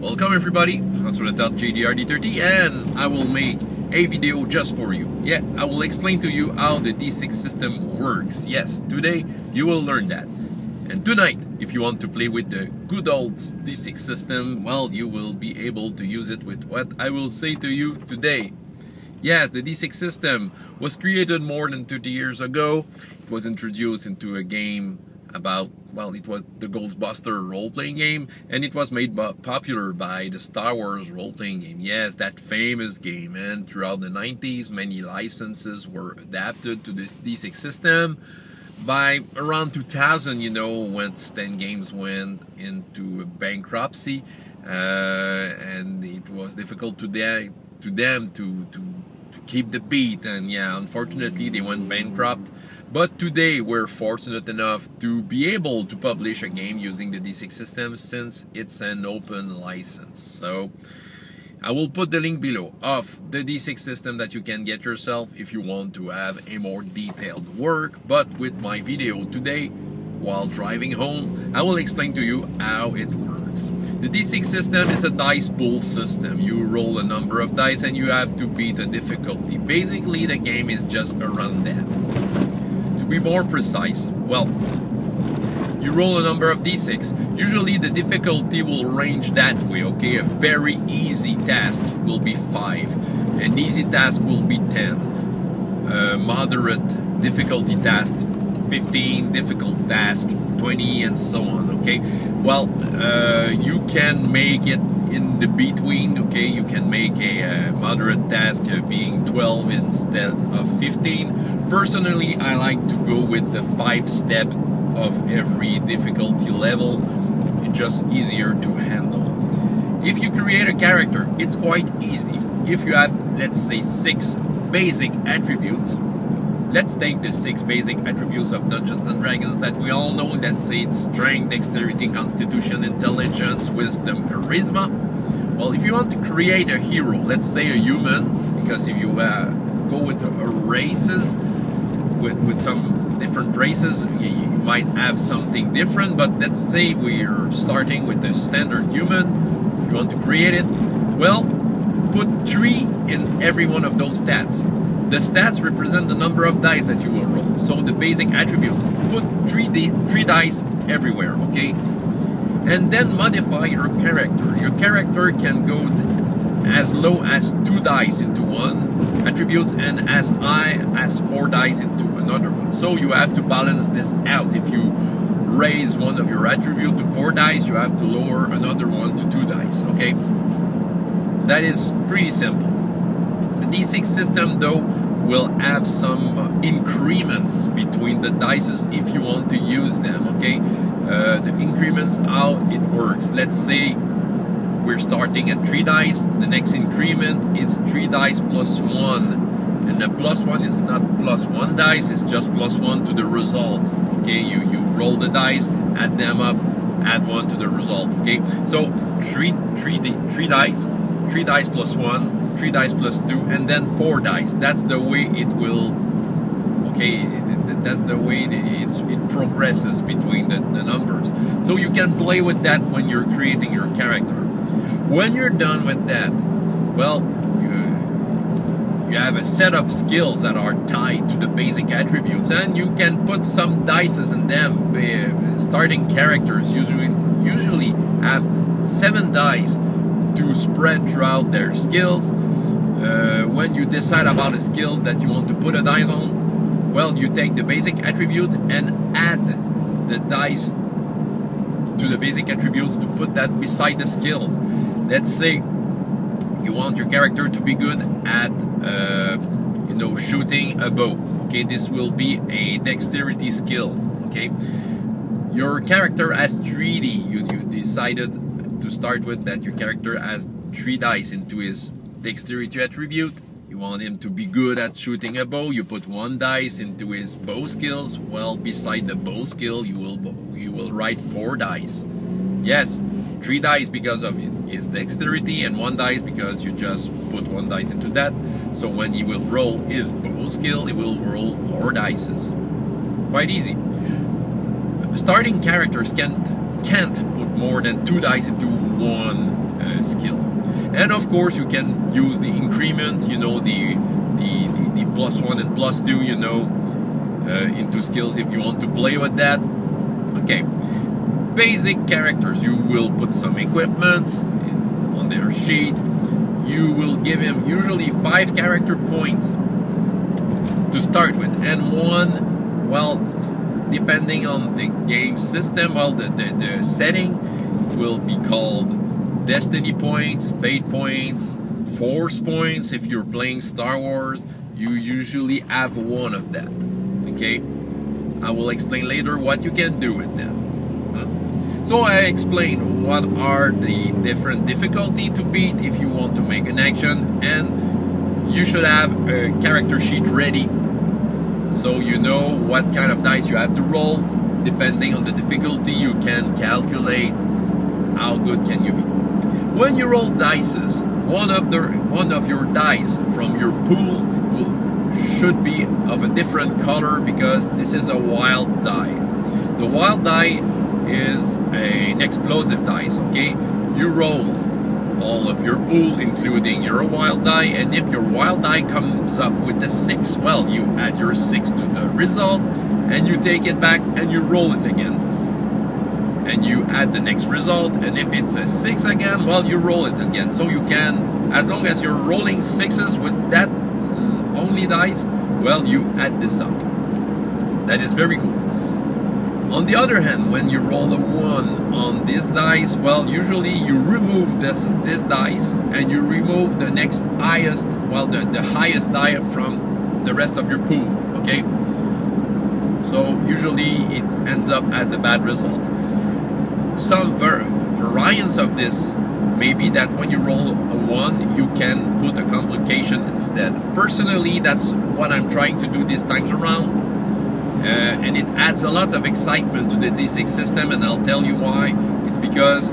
Welcome everybody, François D30, and I will make a video just for you. Yeah, I will explain to you how the D6 system works. Yes, today you will learn that. And tonight, if you want to play with the good old D6 system, well, you will be able to use it with what I will say to you today. Yes, the D6 system was created more than 30 years ago. It was introduced into a game about, well, it was the Ghostbuster role-playing game, and it was made popular by the Star Wars role-playing game. Yes, that famous game. And throughout the 90s, many licenses were adapted to this D6 system. By around 2000, you know, when Stan Games went into bankruptcy, and it was difficult to them to keep the beat, and yeah, unfortunately they went bankrupt. But today we're fortunate enough to be able to publish a game using the D6 system, since it's an open license. So I will put the link below of the D6 system that you can get yourself if you want to have a more detailed work. But with my video today, while driving home, I will explain to you how it works. The D6 system is a dice pool system. You roll a number of dice and you have to beat a difficulty. Basically, the game is just around that. To be more precise, well, you roll a number of D6. Usually the difficulty will range that way, okay? A very easy task will be 5. An easy task will be 10. Moderate difficulty task 15, difficult task 20, and so on, okay? Well, you can make it in the between, okay? You can make a moderate task being 12 instead of 15. Personally, I like to go with the 5-step of every difficulty level. It's just easier to handle. If you create a character, it's quite easy. If you have, let's say, 6 basic attributes, let's take the 6 basic attributes of Dungeons and Dragons that we all know. Let's say it's strength, dexterity, constitution, intelligence, wisdom, charisma. Well, if you want to create a hero, let's say a human, because if you go with races, with some different races, you might have something different. But let's say we're starting with the standard human. If you want to create it, well, put 3 in every one of those stats. The stats represent the number of dice that you will roll. So the basic attributes, put 3 dice everywhere, okay? And then modify your character. Your character can go as low as 2 dice into one attributes and as high as 4 dice into another one. So you have to balance this out. If you raise one of your attribute to 4 dice, you have to lower another one to 2 dice, okay? That is pretty simple. The D6 system, though, will have some increments between the dices if you want to use them, okay? The increments, how it works. Let's say we're starting at 3 dice. The next increment is 3 dice plus 1. And the plus 1 is not plus 1 dice, it's just plus 1 to the result. Okay, you roll the dice, add them up, add 1 to the result. Okay, so 3 dice, 3 dice plus 1, 3 dice plus 2, and then 4 dice. That's the way it will, okay, that's the way it progresses between the numbers. So you can play with that when you're creating your character. When you're done with that, well, you have a set of skills that are tied to the basic attributes, and you can put some dices in them. Starting characters usually have 7 dice to spread throughout their skills. When you decide about a skill that you want to put a dice on, well, you take the basic attribute and add the dice to the basic attributes to put that beside the skills. Let's say you want your character to be good at, you know, shooting a bow. Okay, this will be a dexterity skill. Okay, your character has 3D. You decided to start with that your character has 3 dice into his dexterity attribute. You want him to be good at shooting a bow. You put 1 dice into his bow skills. Well, beside the bow skill, you will write 4 dice. Yes, 3 dice because of his dexterity, and 1 dice because you just put 1 dice into that. So when he will roll his bow skill, he will roll 4 dices. Quite easy. Starting characters can't put more than 2 dice into one And of course you can use the increment, you know, the +1 and +2, you know, into skills if you want to play with that. Okay, basic characters, you will put some equipments on their sheet. You will give him usually 5 character points to start with, and 1, well, depending on the game system, well, the setting will be called destiny points, fate points, force points. If you're playing Star Wars, you usually have 1 of that. Okay, I will explain later what you can do with them. So I explained what are the different difficulty to beat if you want to make an action, and you should have a character sheet ready so you know what kind of dice you have to roll. Depending on the difficulty, you can calculate how good can you be. When you roll dices, one of your dice from your pool should be of a different color, because this is a wild die. The wild die is an explosive dice. Okay, you roll all of your pool including your wild die, and if your wild die comes up with a 6, well, you add your 6 to the result and you take it back and you roll it again, and you add the next result, and if it's a 6 again, well, you roll it again. So you can, as long as you're rolling 6s with that only dice, well, you add this up. That is very cool. On the other hand, when you roll a 1 on this dice, well, usually you remove this dice and you remove the next highest, well, the highest die from the rest of your pool. Okay, so usually it ends up as a bad result. Some variants of this may be that when you roll a 1, you can put a complication instead. Personally, that's what I'm trying to do this time around. And it adds a lot of excitement to the D6 system, and I'll tell you why. It's because,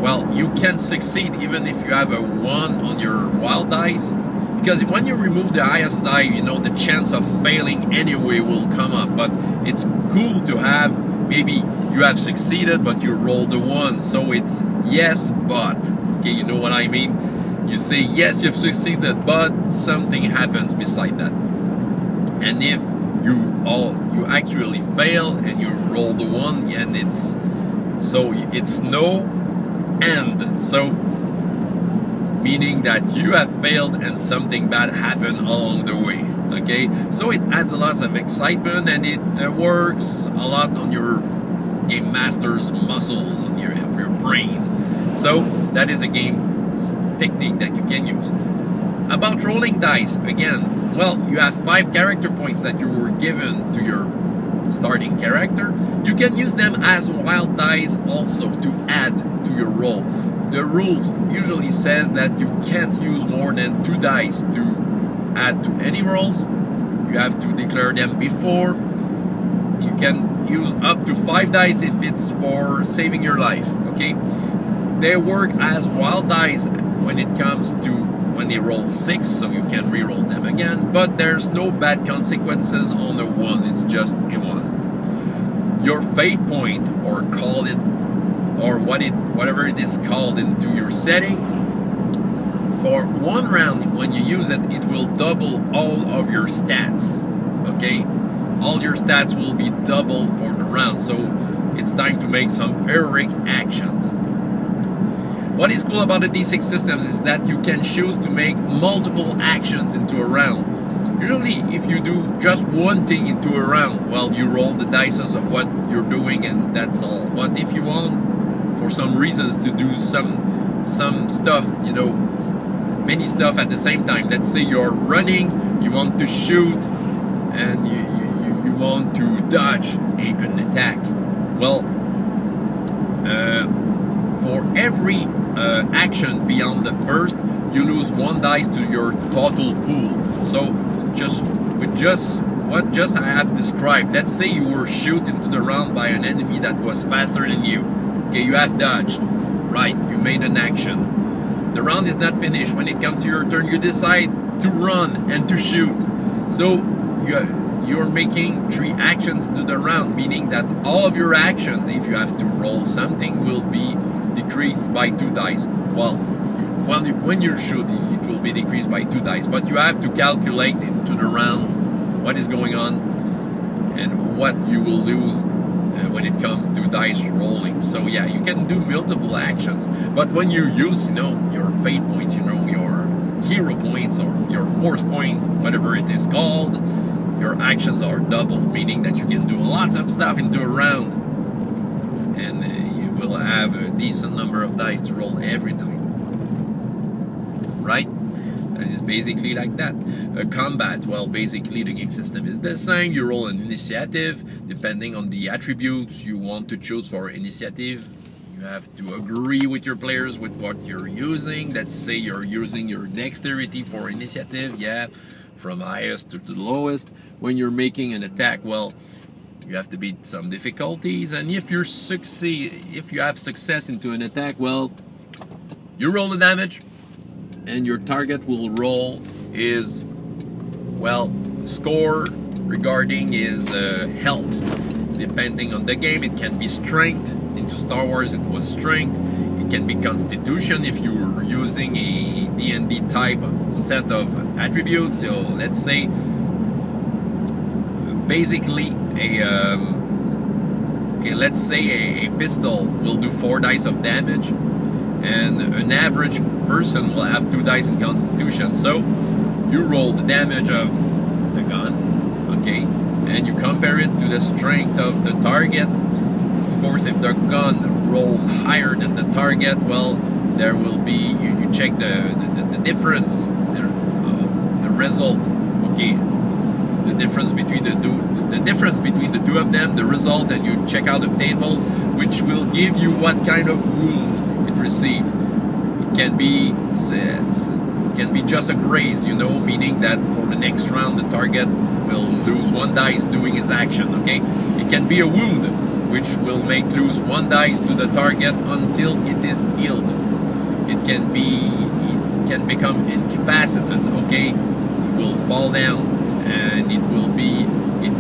well, you can succeed even if you have a 1 on your wild dice, because when you remove the highest die, you know, the chance of failing anyway will come up. But it's cool to have, maybe you have succeeded but you rolled a 1, so it's yes but, okay, you know what I mean? You say yes, you've succeeded, but something happens beside that. And if you actually fail and you roll the 1, and it's no end, so meaning that you have failed and something bad happened along the way. Okay, so it adds a lot of excitement, and it works a lot on your game master's muscles, on your brain. So that is a game technique that you can use. About rolling dice, again, well, you have 5 character points that you were given to your starting character. You can use them as wild dice also to add to your roll. The rules usually says that you can't use more than 2 dice to add to any rolls. You have to declare them before. You can use up to 5 dice if it's for saving your life. Okay, they work as wild dice when it comes to when they roll 6, so you can re-roll them again, but there's no bad consequences on the 1, it's just a 1. Your fate point, or call it, or whatever it is called into your setting, for 1 round, when you use it, it will double all of your stats. Okay, all your stats will be doubled for the round, so it's time to make some heroic actions. What is cool about the D6 system is that you can choose to make multiple actions into a round. Usually, if you do just one thing into a round, well, you roll the dices of what you're doing and that's all. But if you want, for some reasons, to do some stuff, you know, many stuff at the same time. Let's say you're running, you want to shoot, and you want to dodge an attack. Well, for every action beyond the first, you lose 1 dice to your total pool. So with what I have described, let's say you were shot into the round by an enemy that was faster than you. Okay, you have dodged, right? You made an action. The round is not finished. When it comes to your turn, you decide to run and to shoot. So you're making 3 actions to the round, meaning that all of your actions, if you have to roll something, will be decreased by 2 dice. Well, when you're shooting, it will be decreased by 2 dice, but you have to calculate into the round what is going on and what you will lose when it comes to dice rolling. So yeah, you can do multiple actions, but when you use, you know, your fate points, you know, your hero points or your force point, whatever it is called, your actions are double, meaning that you can do lots of stuff into a round, and you will have a decent number of dice to roll every time, right? And it's basically like that. Combat, well, basically the game system is the same. You roll an initiative depending on the attributes you want to choose for initiative. You have to agree with your players with what you're using. Let's say you're using your dexterity for initiative, yeah, from highest to the lowest. When you're making an attack, well, you have to beat some difficulties, and if you have success into an attack, well, you roll the damage, and your target will roll his, well, score regarding his health. Depending on the game, it can be strength. Into Star Wars, it was strength. It can be constitution if you're using a D&D type set of attributes. So let's say, basically, let's say a pistol will do 4 dice of damage, and an average person will have 2 dice in constitution. So you roll the damage of the gun, okay, and you compare it to the strength of the target. Of course, if the gun rolls higher than the target, well, there will be, you check the difference, the result, okay, the difference between the two of them, the result, and you check out the table, which will give you what kind of wound it received. It can be just a graze, you know, meaning that for the next round the target will lose 1 dice doing his action, okay? It can be a wound, which will make lose 1 dice to the target until it is healed. It can become incapacitated, okay? It will fall down, and it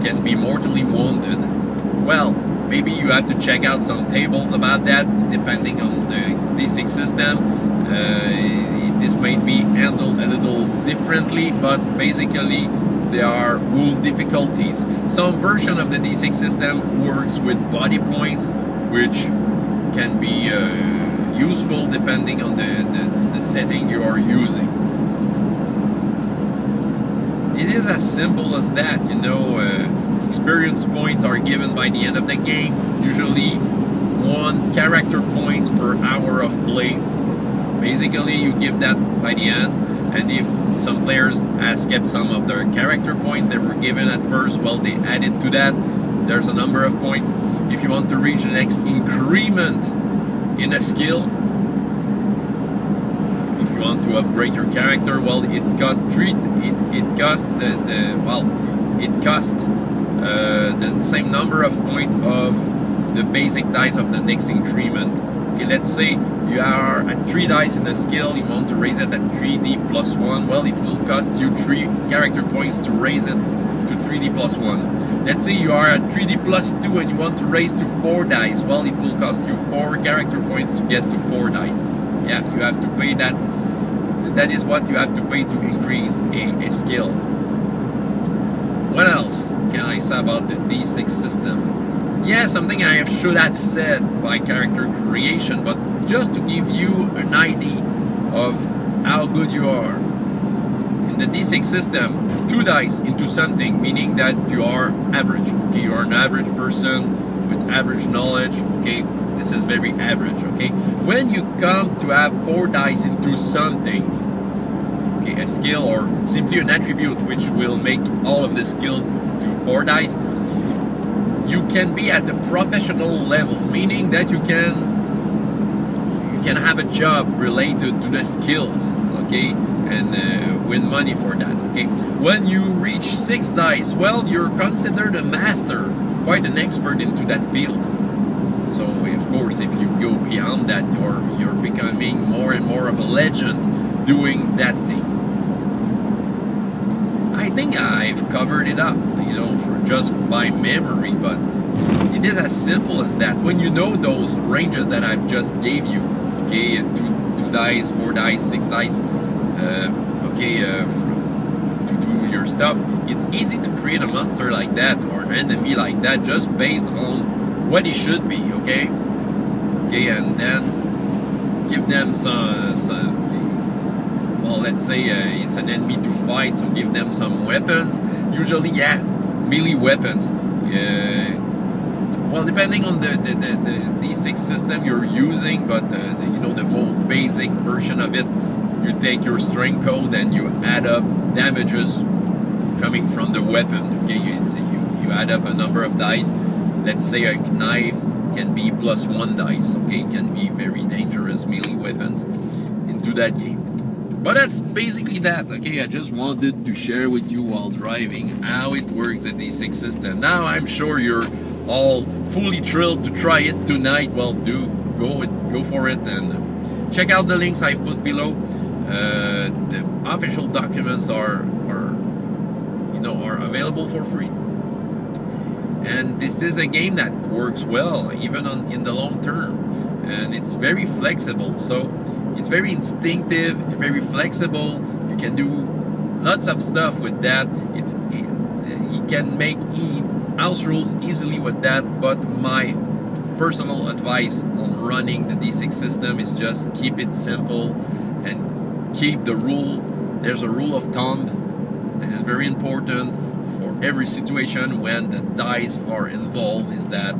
can be mortally wounded. Well, maybe you have to check out some tables about that, depending on the D6 system. This might be handled a little differently, but basically there are wound difficulties. Some version of the D6 system works with body points, which can be useful depending on the setting you are using. It is as simple as that, you know. Experience points are given by the end of the game, usually 1 character points per hour of play. Basically, you give that by the end, and if some players has kept some of their character points that were given at first, well, they added to that. There's a number of points. If you want to reach the next increment in a skill, if you want to upgrade your character, well, it costs the same number of points of the basic dice of the next increment. Okay, let's say you are at 3 dice in a skill, you want to raise it at 3D plus 1, well, it will cost you 3 character points to raise it to 3D plus 1. Let's say you are at 3D plus 2 and you want to raise to 4 dice, well, it will cost you 4 character points to get to 4 dice. Yeah, you have to pay that. That is what you have to pay to increase a skill. What else can I say about the D6 system? Yeah, something I should have said by character creation, but just to give you an idea of how good you are. In the D6 system, 2 dice into something, meaning that you are average. Okay, you are an average person with average knowledge. Okay, this is very average. Okay, when you come to have 4 dice into something, okay, a skill or simply an attribute which will make all of the skill to 4 dice, you can be at a professional level, meaning that you can have a job related to the skills, okay, and win money for that, okay. When you reach 6 dice, well, you're considered a master, quite an expert into that field. So, of course, if you go beyond that, you're becoming more and more of a legend doing that thing. I think I've covered it up, you know, for just by memory, but It is as simple as that. When you know those ranges that I've just gave you, okay, two dice, 4 dice, 6 dice, to do your stuff, it's easy to create a monster like that or an enemy like that just based on what he should be, okay? Okay, and then give them some well, let's say it's an enemy to fight, so give them some weapons. Usually, yeah, melee weapons. Well, depending on the D6 system you're using, but you know, the most basic version of it, you take your strength code and you add up damages coming from the weapon. Okay, you add up a number of dice. Let's say a knife can be +1 dice. Okay, it can be very dangerous melee weapons into that game. But that's basically that, okay? I just wanted to share with you while driving how it works, the D6 system. Now I'm sure you're all fully thrilled to try it tonight. Well, go for it, and check out the links I've put below. The official documents are available for free. And this is a game that works well, even in the long term. And it's very flexible, so it's very instinctive, very flexible. You can do lots of stuff with that. You can make house rules easily with that, but my personal advice on running the D6 system is just keep it simple and keep the rule. There's a rule of thumb. This is very important for every situation when the dice are involved, is that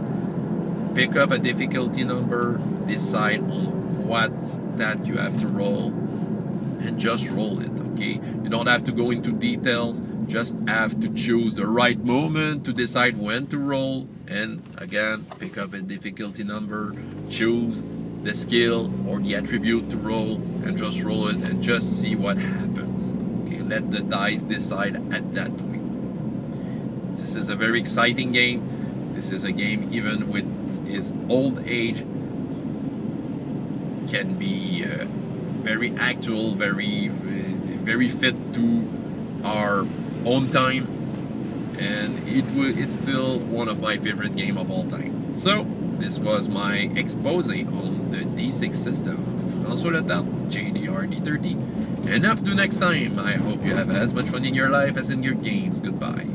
pick up a difficulty number, decide on what that you have to roll, and just roll it, okay? You don't have to go into details, just have to choose the right moment to decide when to roll, and again, pick up a difficulty number, choose the skill or the attribute to roll, and just roll it and just see what happens. Okay, let the dice decide at that point. This is a very exciting game. This is a game, even with his old age, can be very actual, very fit to our own time, and it's still one of my favorite game of all time. So this was my expose on the D6 system. François Letarte, JDR D30, and up to next time, I hope you have as much fun in your life as in your games. Goodbye.